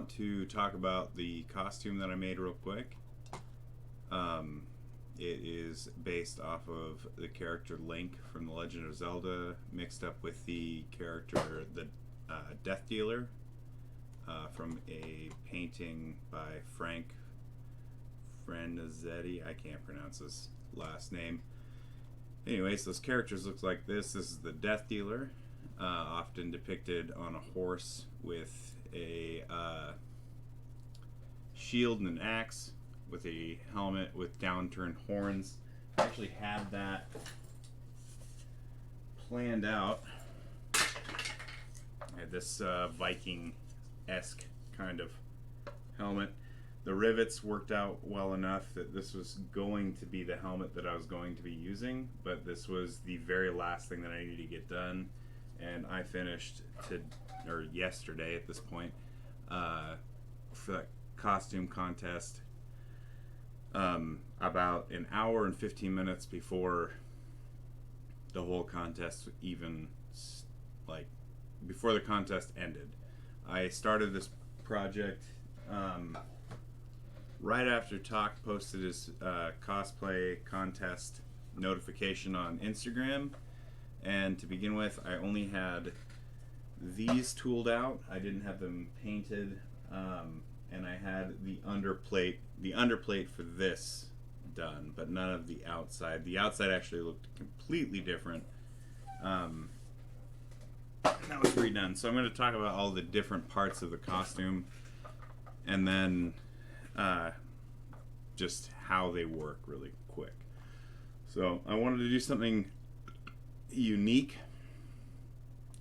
want to talk about the costume that I made real quick. It is based off of the character Link from The Legend of Zelda, mixed up with the character, the Death Dealer, from a painting by Frank Franazetti. I can't pronounce his last name. Anyways, those characters look like this. This is the Death Dealer, often depicted on a horse with a shield and an axe, with a helmet with downturned horns. I actually had that planned out. I had this Viking-esque kind of helmet. The rivets worked out well enough that this was going to be the helmet that I was going to be using, but this was the very last thing that I needed to get done, and I finished yesterday at this point, for that costume contest, about an hour and 15 minutes before the whole contest even, before the contest ended. I started this project right after Talk posted his cosplay contest notification on Instagram, and to begin with, I only had these tooled out. I didn't have them painted, and I had the underplate for this done, but none of the outside. The outside actually looked completely different. That was redone. So I'm going to talk about all the different parts of the costume, and then just how they work really quick. So I wanted to do something unique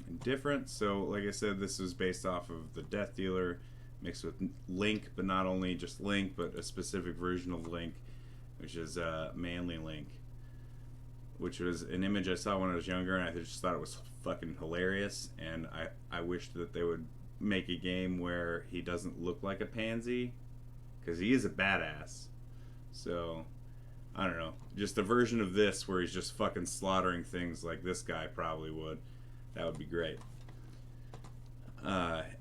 and different. So like I said, this is based off of the Death Dealer mixed with Link, but not only just Link, but a specific version of Link, which is Manly Link, which was an image I saw when I was younger, and I just thought it was fucking hilarious, and I wished that they would make a game where he doesn't look like a pansy, because he is a badass. So I don't know, just a version of this where he's just fucking slaughtering things like this guy probably would. That would be great.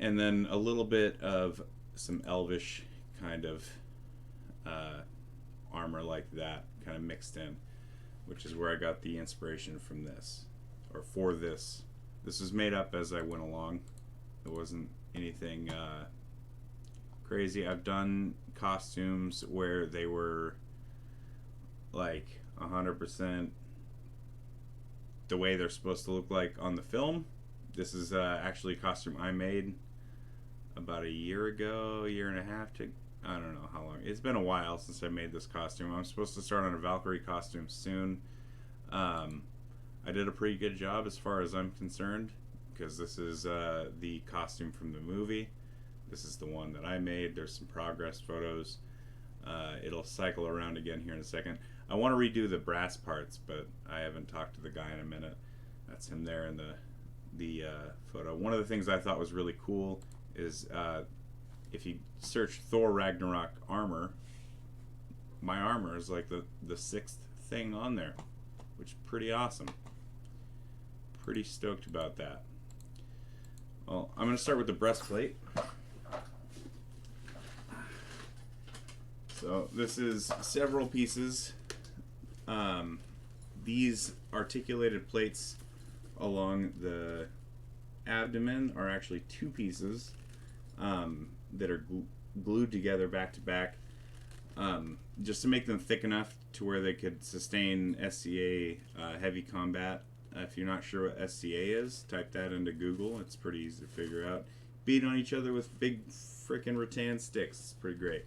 And then a little bit of some elvish kind of armor like that kind of mixed in, which is where I got the inspiration from this, or for this. This was made up as I went along. It wasn't anything crazy. I've done costumes where they were like 100% the way they're supposed to look like on the film. This is actually a costume I made about a year ago, year and a half to, I don't know how long. It's been a while since I made this costume. I'm supposed to start on a Valkyrie costume soon. I did a pretty good job as far as I'm concerned, because this is the costume from the movie. This is the one that I made. There's some progress photos. It'll cycle around again here in a second. I want to redo the brass parts, but I haven't talked to the guy in a minute. That's him there in the photo. One of the things I thought was really cool is if you search Thor Ragnarok armor, my armor is like the sixth thing on there, which is pretty awesome. Pretty stoked about that. Well, I'm going to start with the breastplate. So this is several pieces. These articulated plates along the abdomen are actually two pieces that are glued together back to back, just to make them thick enough to where they could sustain SCA heavy combat. If you're not sure what SCA is, type that into Google. It's pretty easy to figure out. Beat on each other with big frickin' rattan sticks. It's pretty great.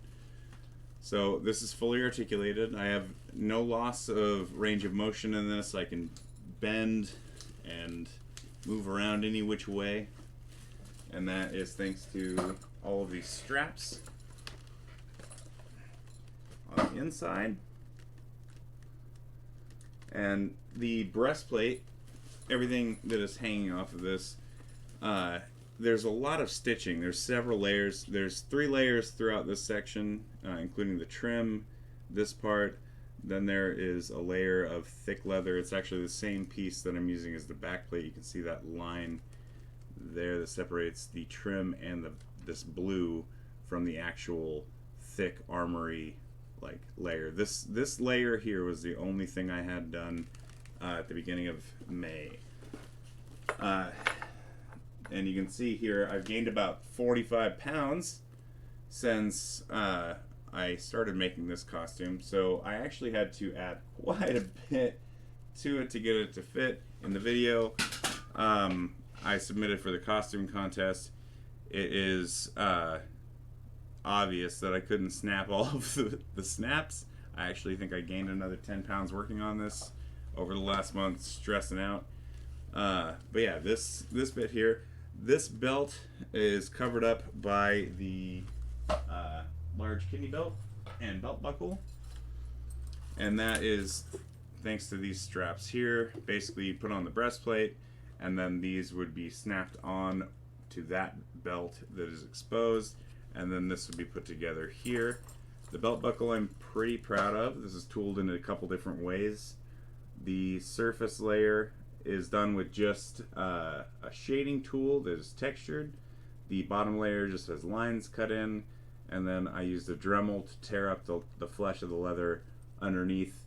So this is fully articulated. I have no loss of range of motion in this. I can bend and move around any which way, and that is thanks to all of these straps on the inside. And the breastplate, everything that is hanging off of this, there's a lot of stitching. There's several layers. There's 3 layers throughout this section, including the trim, this part. Then there is a layer of thick leather. It's actually the same piece that I'm using as the back plate. You can see that line there that separates the trim and this blue from the actual thick armory like layer. This layer here was the only thing I had done at the beginning of May. And you can see here I've gained about 45 pounds since I started making this costume. So I actually had to add quite a bit to it to get it to fit. In the video I submitted for the costume contest, it is obvious that I couldn't snap all of the snaps. I actually think I gained another 10 pounds working on this over the last month, stressing out. But yeah, this bit here, this belt is covered up by the large kidney belt and belt buckle, and that is thanks to these straps here. Basically, you put on the breastplate, and then these would be snapped on to that belt that is exposed, and then this would be put together here. The belt buckle I'm pretty proud of. This is tooled in a couple different ways. The surface layer is done with just a shading tool that is textured. The bottom layer just has lines cut in, and then I used a Dremel to tear up the flesh of the leather underneath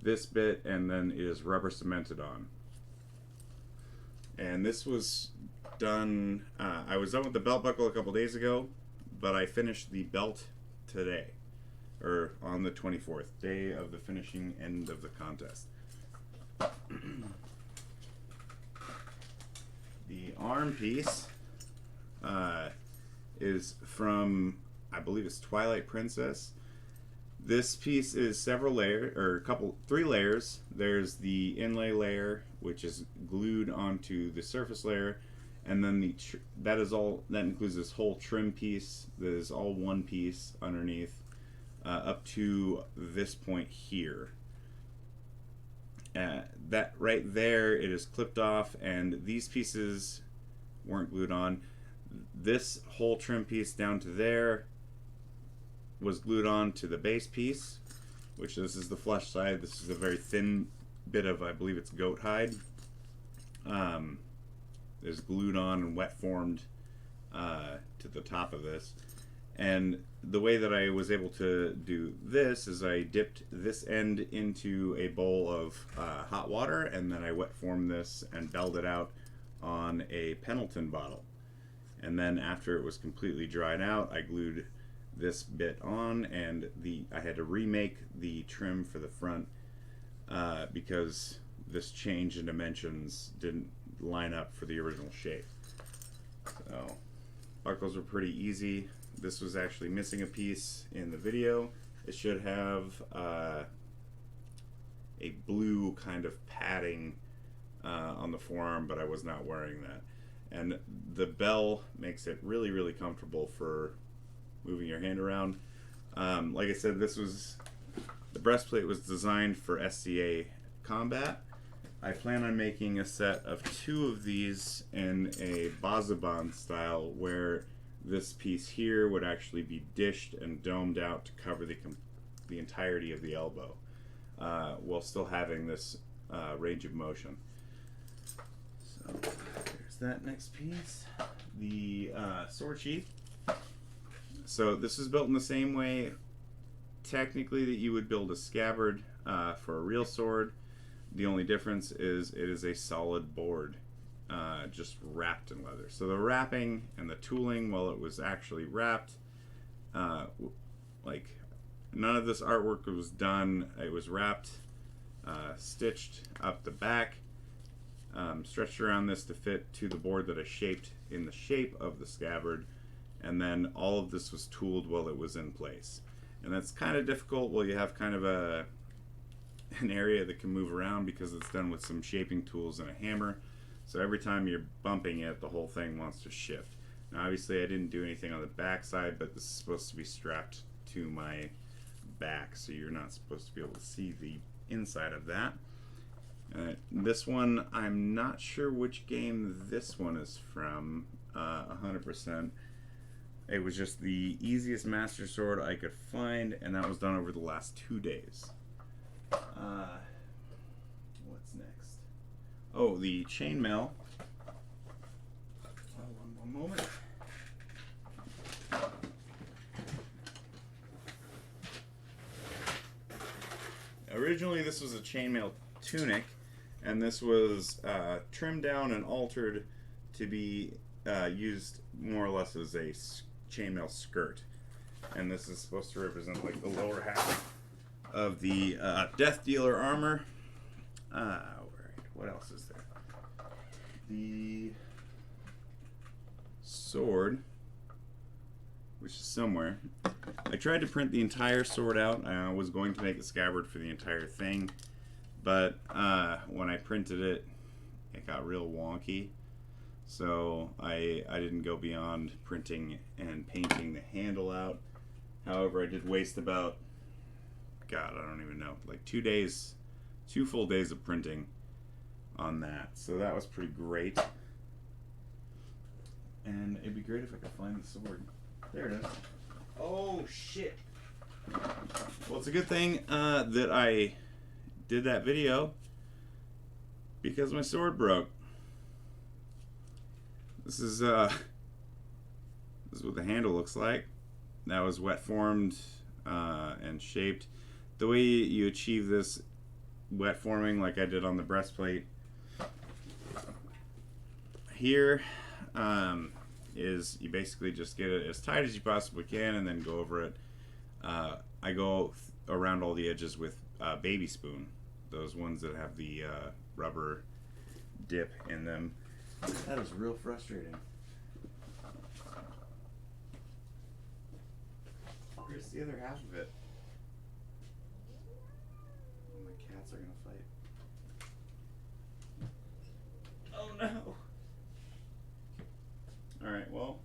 this bit, and then it is rubber cemented on. And this was done, I was done with the belt buckle a couple days ago, but I finished the belt today, or on the 24th, day of the finishing end of the contest. The arm piece is from, I believe it's Twilight Princess. This piece is several layers, or three layers. There's the inlay layer, which is glued onto the surface layer, and then that includes this whole trim piece that is all one piece underneath, up to this point here. That right there, it is clipped off, and these pieces weren't glued on. This whole trim piece down to there was glued on to the base piece, which this is the flesh side. This is a very thin bit of, I believe it's goat hide. Is glued on and wet formed to the top of this. And the way that I was able to do this is I dipped this end into a bowl of hot water, and then I wet formed this and belled it out on a Pendleton bottle. And then after it was completely dried out, I glued this bit on, and I had to remake the trim for the front because this change in dimensions didn't line up for the original shape. So buckles were pretty easy. This was actually missing a piece in the video. It should have a blue kind of padding on the forearm, but I was not wearing that. And the bell makes it really, really comfortable for moving your hand around. Like I said, the breastplate was designed for SCA combat. I plan on making a set of 2 of these in a Bazaban style, where this piece here would actually be dished and domed out to cover the entirety of the elbow, while still having this range of motion. So there's that next piece, the sword sheath. So this is built in the same way, technically, that you would build a scabbard for a real sword. The only difference is it is a solid board, just wrapped in leather. So the wrapping and the tooling, while it was actually wrapped, like none of this artwork was done. It was wrapped, stitched up the back, stretched around this to fit to the board that I shaped in the shape of the scabbard, and then all of this was tooled while it was in place. And that's kind of difficult while you have kind of an area that can move around, because it's done with some shaping tools and a hammer. So every time you're bumping it, the whole thing wants to shift. Now obviously I didn't do anything on the back side, but this is supposed to be strapped to my back, so you're not supposed to be able to see the inside of that. This one, I'm not sure which game this one is from 100%. It was just the easiest master sword I could find, and that was done over the last 2 days. What's next? Oh, the chainmail. Hold on one moment. originally this was a chainmail tunic, and this was trimmed down and altered to be used more or less as a chainmail skirt. And this is supposed to represent like the lower half of the Death Dealer armor. What else is there? The sword, which is somewhere. I tried to print the entire sword out. I was going to make a scabbard for the entire thing, but when I printed it, it got real wonky. So I didn't go beyond printing and painting the handle out. However, I did waste about, God, I don't even know, like 2 full days of printing on that. So that was pretty great. And it'd be great if I could find the sword. There it is. Oh, shit. Well, it's a good thing that I did that video, because my sword broke. This is what the handle looks like. That was wet formed and shaped. The way you achieve this wet forming, like I did on the breastplate here, is you basically just get it as tight as you possibly can and then go over it. I go around all the edges with baby spoon, those ones that have the rubber dip in them. That is real frustrating. Where's the other half of it? Oh, my cats are gonna fight. Oh no! Alright, well,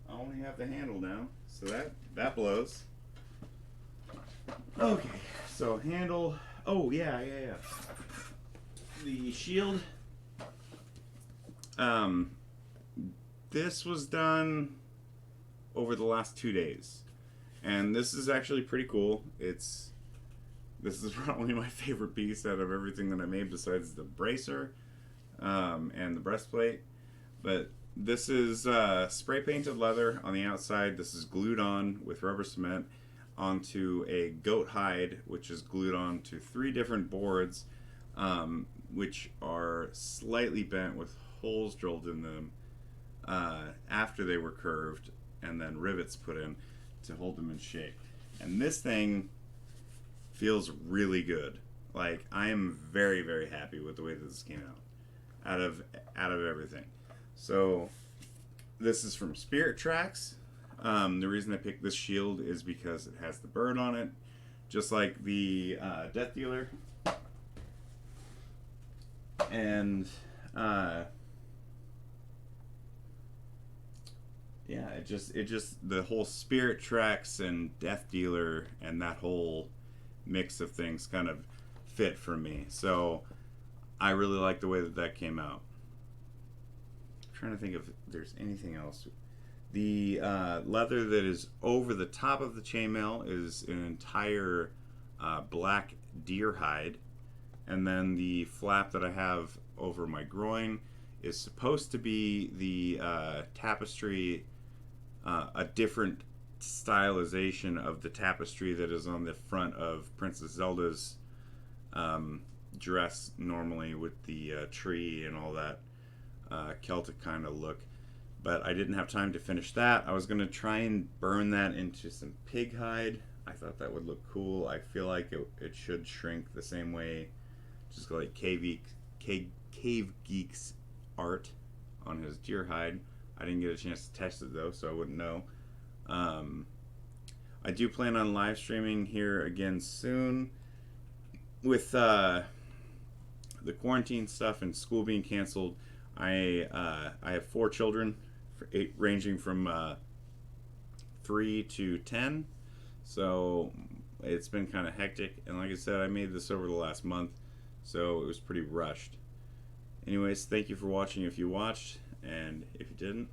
I only have the handle now, so that blows. Okay, so handle. Oh yeah. The shield. This was done over the last 2 days, and this is actually pretty cool. This is probably my favorite piece out of everything that I made, besides the bracer and the breastplate. But this is spray painted leather on the outside. This is glued on with rubber cement onto a goat hide, which is glued on to 3 different boards, which are slightly bent with holes drilled in them after they were curved, and then rivets put in to hold them in shape. And this thing feels really good. Like, I am very, very happy with the way that this came out of everything. So this is from Spirit Tracks. The reason I picked this shield is because it has the bird on it, just like the Death Dealer. And yeah, it just the whole Spirit Tracks and Death Dealer and that whole mix of things kind of fit for me. So I really like the way that came out. I'm trying to think if there's anything else. The leather that is over the top of the chainmail is an entire black deer hide, and then the flap that I have over my groin is supposed to be the tapestry, a different stylization of the tapestry that is on the front of Princess Zelda's dress normally, with the tree and all that Celtic kind of look. But I didn't have time to finish that. I was going to try and burn that into some pig hide. I thought that would look cool. I feel like it should shrink the same way, just like Cave Geek's art on his deer hide. I didn't get a chance to test it though, so I wouldn't know. I do plan on live streaming here again soon. With the quarantine stuff and school being canceled, I have 4 children, ranging from 3 to 10. So it's been kind of hectic, and like I said, I made this over the last month, so it was pretty rushed. Anyways, thank you for watching if you watched, and if you didn't,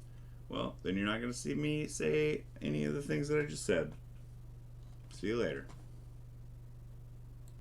well, then you're not going to see me say any of the things that I just said. See you later.